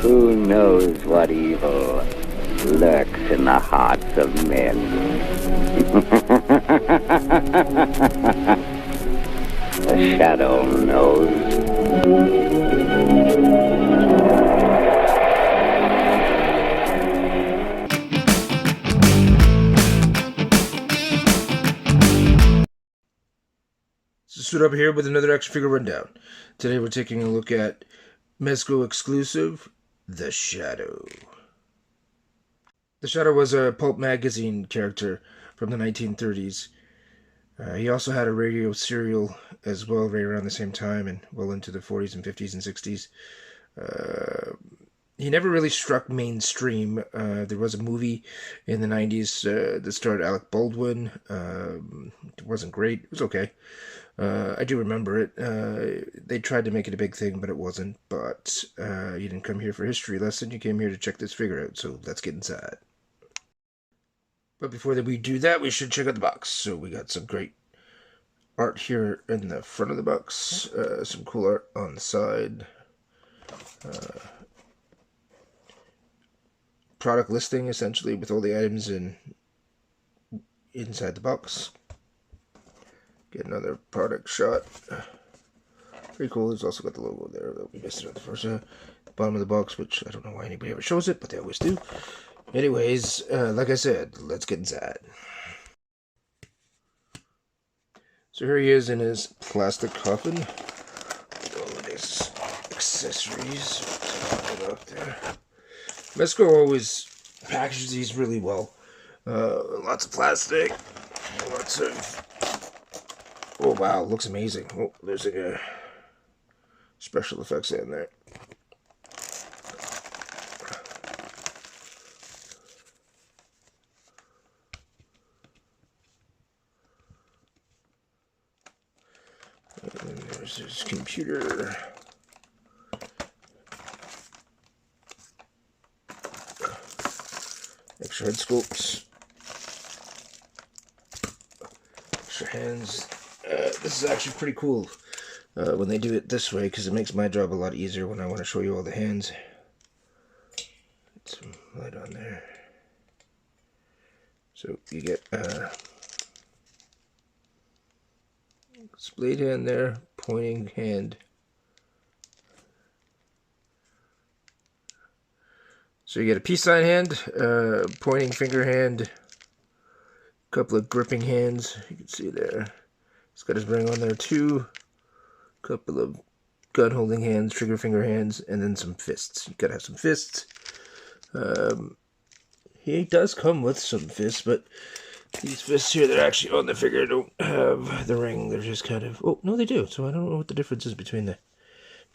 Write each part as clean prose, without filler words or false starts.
Who knows what evil lurks in the hearts of men? The shadow knows. Suit up here with another action figure rundown. Today we're taking a look at Mezco exclusive, The Shadow. The Shadow was a pulp magazine character from the 1930s. He also had a radio serial as well, right around the same time and well into the 40s and 50s and 60s. He never really struck mainstream. There was a movie in the 90s that starred Alec Baldwin. It wasn't great. It was okay. I do remember it. They tried to make it a big thing, but it wasn't. But you didn't come here for a history lesson. You came here to check this figure out. So let's get inside. But before we do that, we should check out the box. So we got some great art here in the front of the box. Some cool art on the side. Product listing, essentially, with all the items inside the box. Get another product shot. Pretty cool. There's also got the logo there that we missed it at the first bottom of the box, which I don't know why anybody ever shows it, but they always do. Anyways, like I said, let's get inside. So here he is in his plastic coffin. All of his accessories. Put up there. Mezco always packages these really well. Lots of plastic. Lots of... Oh wow, looks amazing. Oh, there's like a special effects in there. And then there's his computer. Extra head sculpts. Extra hands. This is actually pretty cool when they do it this way, because it makes my job a lot easier when I want to show you all the hands. Put some light on there. So you get splayed hand there, pointing hand. So you get a peace sign hand, pointing finger hand, a couple of gripping hands, you can see there. He's got his ring on there too. A couple of gun holding hands, trigger finger hands, and then some fists. You gotta have some fists. He does come with some fists, but these fists here that are actually on the figure don't have the ring. They're just kind of... Oh, no, they do. So I don't know what the difference is between the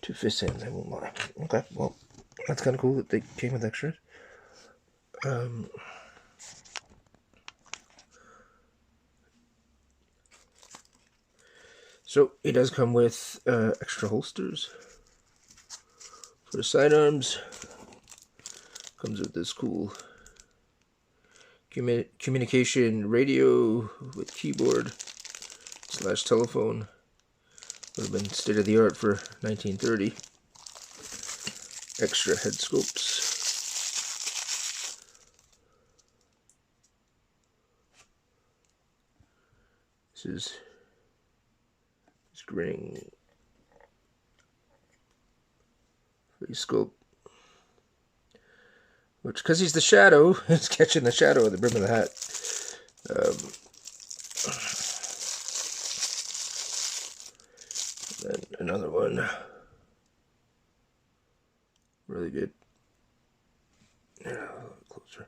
two fist hands. I won't lie. Okay, well, that's kind of cool that they came with extras. So he does come with extra holsters for the sidearms. Comes with this cool communication radio with keyboard / telephone. Would have been state of the art for 1930. Extra head sculpts. This is his grinning face sculpt. Which, because he's the shadow, is catching the shadow of the brim of the hat. Then another one. Really good. Yeah, a little closer.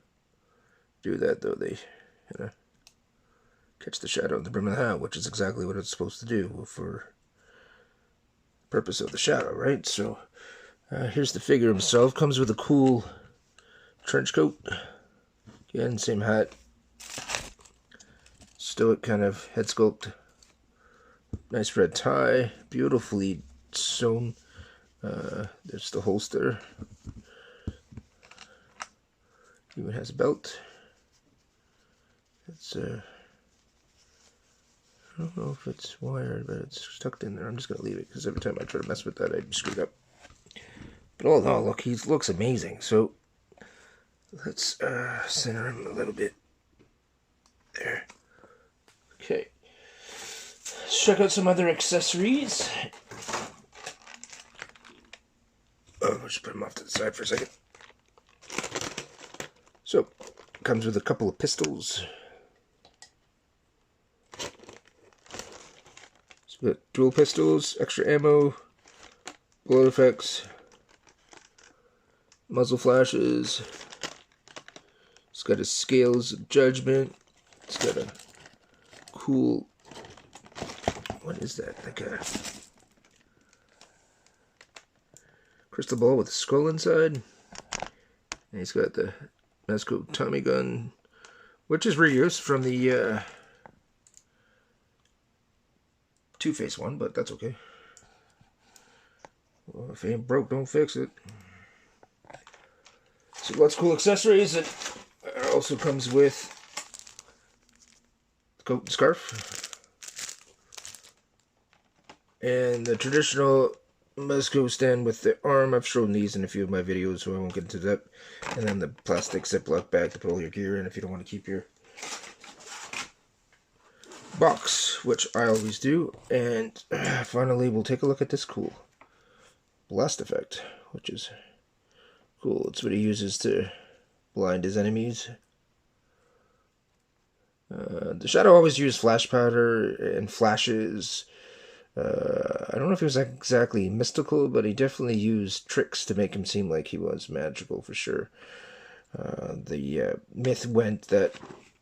Do that though, they catch the shadow of the brim of the hat, which is exactly what it's supposed to do for the purpose of the shadow, right? So here's the figure himself. Comes with a cool trench coat. Again, same hat. Stoic kind of head sculpt. Nice red tie. Beautifully sewn. There's the holster. Even has a belt. It's don't know if it's wired, but it's stuck in there. I'm just going to leave it because every time I try to mess with that, I screw it up. But all in all, look, he looks amazing. So let's center him a little bit. There. Okay. Let's check out some other accessories. Oh, I'll just put him off to the side for a second. So, comes with a couple of pistols. So we got dual pistols, extra ammo, bullet effects, muzzle flashes. It's got a scales of judgment. It's got a cool, what is that? Like a crystal ball with a skull inside. And he's got the Mezco Tommy gun, which is reused from the Two-Face one, but that's okay. Well, if it ain't broke, don't fix it. So lots of cool accessories. It also comes with the coat and scarf. And the traditional Mezco stand with the arm. I've shown these in a few of my videos, so I won't get into that. And then the plastic Ziploc bag to put all your gear in if you don't want to keep your box, which I always do. And finally, we'll take a look at this cool blast effect, which is cool. It's what he uses to blind his enemies. The Shadow always used flash powder and flashes. I don't know if he was exactly mystical, but he definitely used tricks to make him seem like he was magical for sure. The myth went that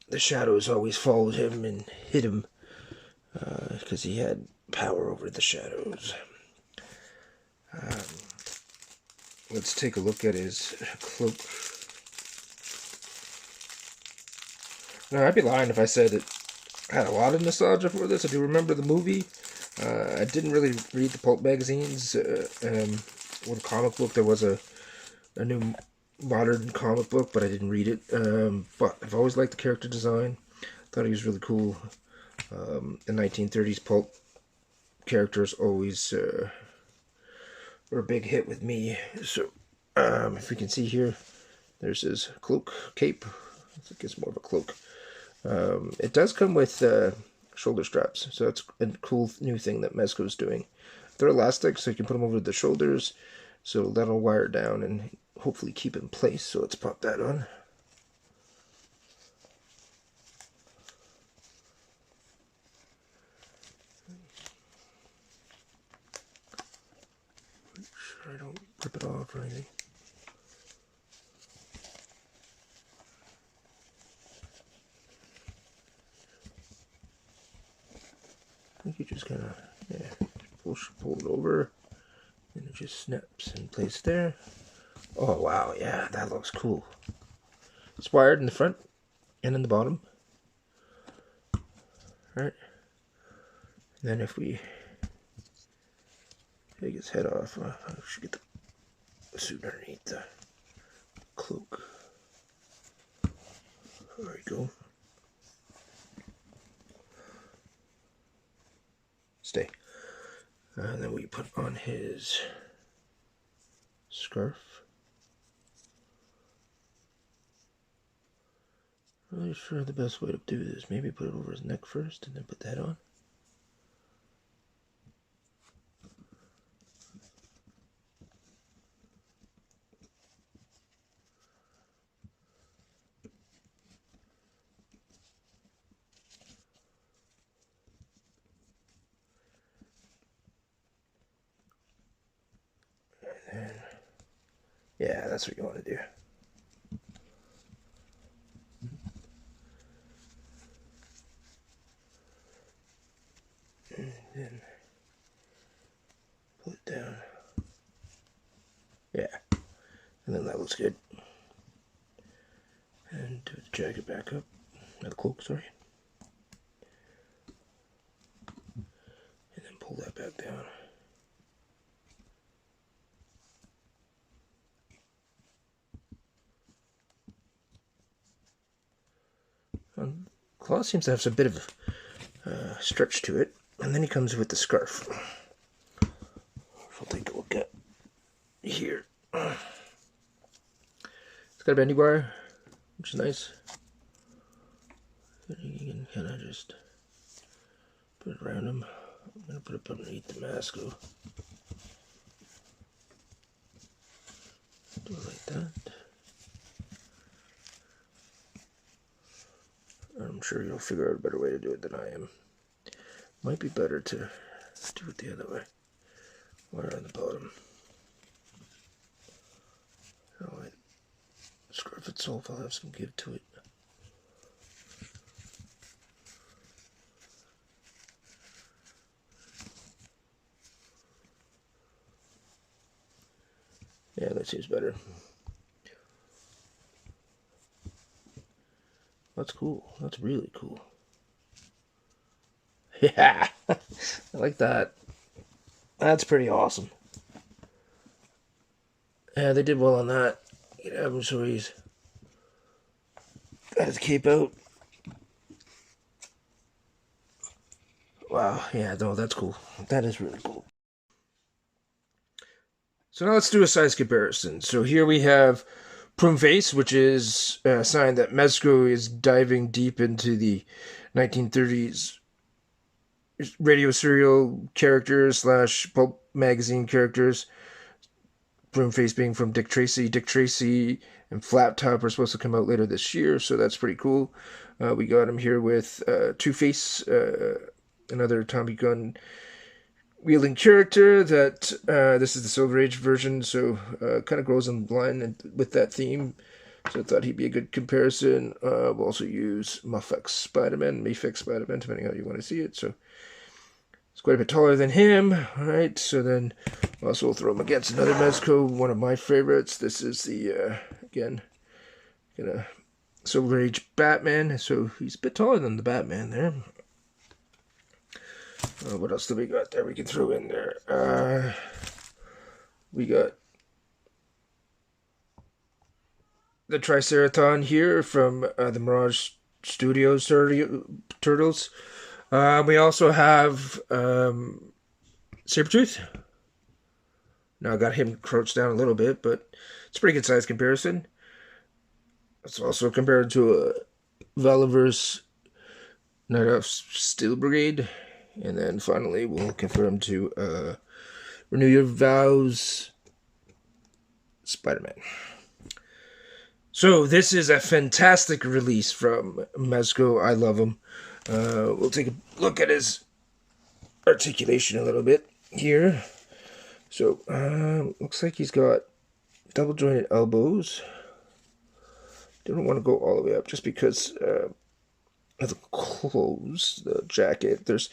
the shadows always followed him and hit him because he had power over the shadows. Let's take a look at his cloak. Now, I'd be lying if I said it had a lot of nostalgia for this. I do remember the movie. I didn't really read the pulp magazines or the comic book. There was a new modern comic book, but I didn't read it. But I've always liked the character design. Thought he was really cool. The 1930s pulp characters always were a big hit with me. So if we can see here, there's his cloak, cape. I think it's more of a cloak. It does come with shoulder straps, so that's a cool new thing that Mezco's doing. They're elastic, so you can put them over the shoulders, so that'll wire down and hopefully keep in place. So let's pop that on. Make sure I don't rip it off or anything. I think you just kind of, pull it over, and it just snaps in place there. Oh, wow, yeah, that looks cool. It's wired in the front and in the bottom. Right. And then if we take his head off, I should get the suit underneath the cloak. There we go. Stay. And then we put on his scarf. Really sure the best way to do this. Maybe put it over his neck first and then put that on. And then, yeah, that's what you want to do. And then pull it down. Yeah, and then that looks good. And do the jacket back up. The cloak, sorry. And then pull that back down. Claw seems to have a bit of stretch to it. And then he comes with the scarf. I'll take a look at here. It's got a bendy bar, which is nice. You can kind of just put it around him. I'm going to put it underneath the Mezco. Do it like that. I'm sure you'll figure out a better way to do it than I am. Might be better to do it the other way. Wire on the bottom. Oh, wait. The scarf itself, I'll have some give to it. Yeah, that seems better. That's cool. That's really cool. Yeah, I like that. That's pretty awesome. Yeah, they did well on that. You can have him so he's got his cape out. Wow, yeah, no, that's cool. That is really cool. So now let's do a size comparison. So here we have Prune Face, which is a sign that Mezco is diving deep into the 1930s radio serial characters / pulp magazine characters. Prune Face being from Dick Tracy. Dick Tracy and Flat Top are supposed to come out later this year, so that's pretty cool. We got him here with Two-Face, another Tommy Gunn wielding character. That this is the Silver Age version, so kind of grows in line with that theme. So I thought he'd be a good comparison. We'll also use Mafex Spider-Man, depending on how you want to see it. So it's quite a bit taller than him. All right, so then also we'll throw him against another Mezco, one of my favorites. This is the, again, Silver Age Batman. So he's a bit taller than the Batman there. What else do we got there we can throw in there? We got the Triceraton here from the Mirage Studios Turtles. We also have Sabretooth. Now I got him crouched down a little bit, but it's a pretty good size comparison. It's also compared to a Valiverse Night of Steel Brigade. And then finally we'll confirm to Renew Your Vows Spider-Man. So this is a fantastic release from Mezco. I love him. We'll take a look at his articulation a little bit here. So looks like he's got double jointed elbows. Don't want to go all the way up just because of the clothes, the jacket. There's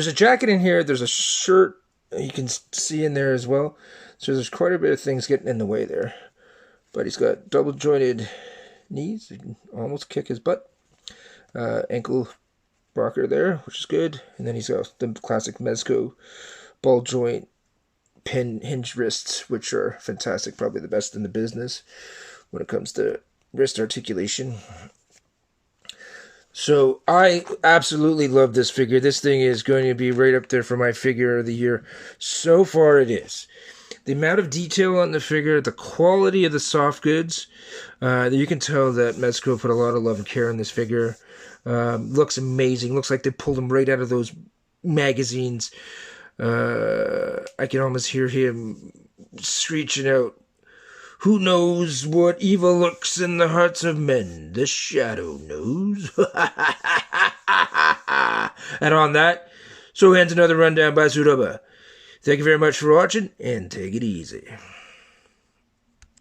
a jacket in here. There's a shirt you can see in there as well. So there's quite a bit of things getting in the way there. But he's got double jointed knees. You can almost kick his butt. Ankle rocker there, which is good. And then he's got the classic Mezco ball joint pin hinge wrists, which are fantastic. Probably the best in the business when it comes to wrist articulation. So I absolutely love this figure. This thing is going to be right up there for my figure of the year. So far it is. The amount of detail on the figure, the quality of the soft goods, you can tell that Mezco put a lot of love and care in this figure. Looks amazing. Looks like they pulled him right out of those magazines. I can almost hear him screeching out, "Who knows what evil lurks in the hearts of men? The shadow knows." And on that, so ends another rundown by Suraba. Thank you very much for watching, and take it easy.